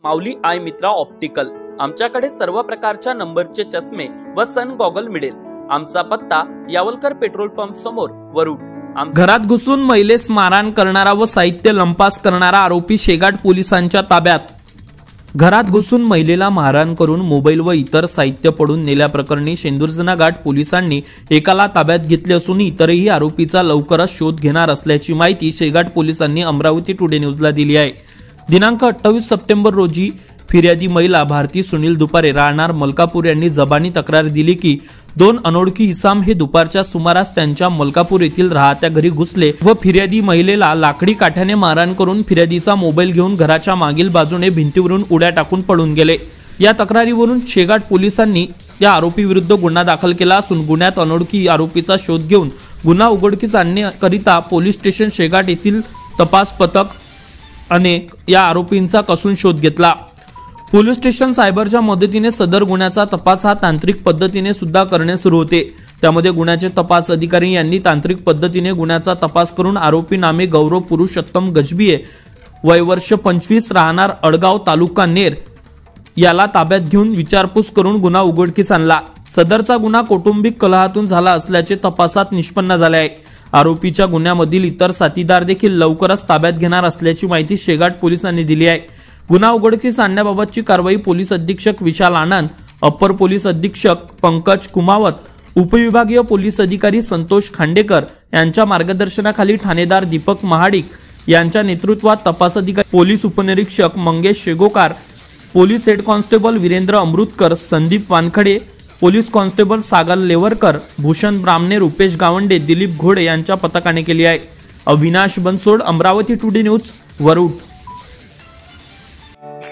माऊली I मित्रा optical. आमच्याकडे सर्व प्रकारच्या नंबरचे चष्मे व सन गॉगल मिळेल। आमचा पत्ता यावलकर पेट्रोल पंप समोर, वरुड। घरात घुसून महिलेस मारहाण करणारा व साहित्य लंपास करणारा आरोपी शेगाट पोलिसांच्या ताब्यात। घरात घुसून महिलेला मारहाण करून मोबाईल व इतर साहित्य पडून नेल्याप्रकरणी शेंदुर्जना घाट पोलिसांनी एकाला ताब्यात घेतले असून इतरही आरोपीचा लवकरच शोध घेणार असल्याची माहिती शेगाट पोलिसांनी अमरावती टुडे न्यूजला दिली आहे। दिनांक 28 सप्टेंबर रोजी फिर्यादी महिला भारती सुनील दुपारे राहणार मलकापूर यांनी जबानी तक्रार दिली की दोन अनोळखी इसाम हे दुपारच्या सुमारास त्यांच्या मलकापूर येथील राहत्या घरी घुसले व फिर्यादी महिलेला लाकडी काठ्याने मारहाण करून फिर्यादीचा मोबाईल घेऊन घराच्या मागील बाजूने भिंतीवरून उड्या टाकून पळून गेले। या तक्रारीवरून शेगाट पोलिसांनी या आरोपी विरुद्ध गुन्हा दाखल केला असून गुन्ह्यात अनोळखी आरोपीचा शोध घेऊन गुन्हा उघडकीस आणण्याकरिता पोलीस स्टेशन शेगाट येथील तपास पथक अनेक या आरोपींचा कसून शोध घेतला। पोलीस स्टेशन सायबरच्या मदतीने सदर गुन्ह्याचा तपास हा तांत्रिक पद्धतीने सुद्धा करणे सुरू होते। त्यामध्ये गुन्ह्याचे तपास अधिकारी यांनी तांत्रिक पद्धतीने गुन्ह्याचा तपास करून आरोपी नामे गौरव पुरुषोत्तम गजबिये वय वर्ष 25 राहणार अडगाव तालुका नेर याला ताब्यात घेऊन विचारपूस करून गुन्हा उघडकीस आणला। सदरचा गुन्हा कौटुंबिक कलहातून झाला असल्याचे तपासात निष्पन्न झाले आहे। आरोपीच्या गुन्ह्यामधील इतर साथीदार देखील लवकरच ताब्यात घेणार असल्याची माहिती शेगाट पोलिसांनी दिली आहे। गुन्हा उघडकीस आणण्याबाबतची कारवाई पोलीस अधीक्षक विशाल आनंद, अप्पर पोलीस अधीक्षक पंकज कुमावत, उपविभागीय पोलीस अधिकारी संतोष खांडेकर यांच्या मार्गदर्शनाखाली ठाणेदार दीपक महाडिक यांच्या नेतृत्वात तपास अधिकारी पोलीस उपनिरीक्षक Mangesh Shegokar, police head constable Virendra Amritkar, Sandeep Wankhade, police constable Sagar Lewarkar, Bhushan Brahmane, Rupesh Gawande, Dilip Ghode यांच्या पथकाने केली आहे। Avinash Bansod, Amravati today news, Warud.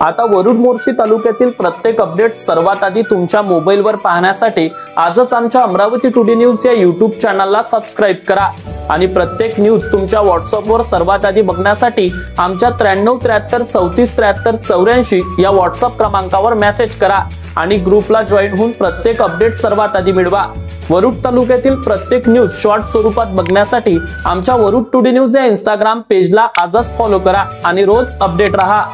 आता वरुड मोर्शी तालुक्यातील प्रत्येक अपडेट सर्वात आधी तुमच्या मोबाईलवर पाहण्यासाठी आजच आमच्या अमरावती टुडे न्यूज या YouTube चॅनलला सबस्क्राइब करा आणि प्रत्येक न्यूज तुमच्या व्हॉट्सअपवर सर्वात आधी बघण्यासाठी आमच्या 93 73 34 73 84 या व्हॉट्सअप क्रमांकावर मेसेज करा आणि ग्रुपला जॉईन होऊन प्रत्येक अपडेट सर्वात आधी मिळवा। वरुड तालुक्यातील प्रत्येक न्यूज शॉर्ट स्वरूपात बघण्यासाठी आमच्या वरुड टुडे न्यूज या Instagram पेजला आजच फॉलो करा आणि रोज अपडेट रहा।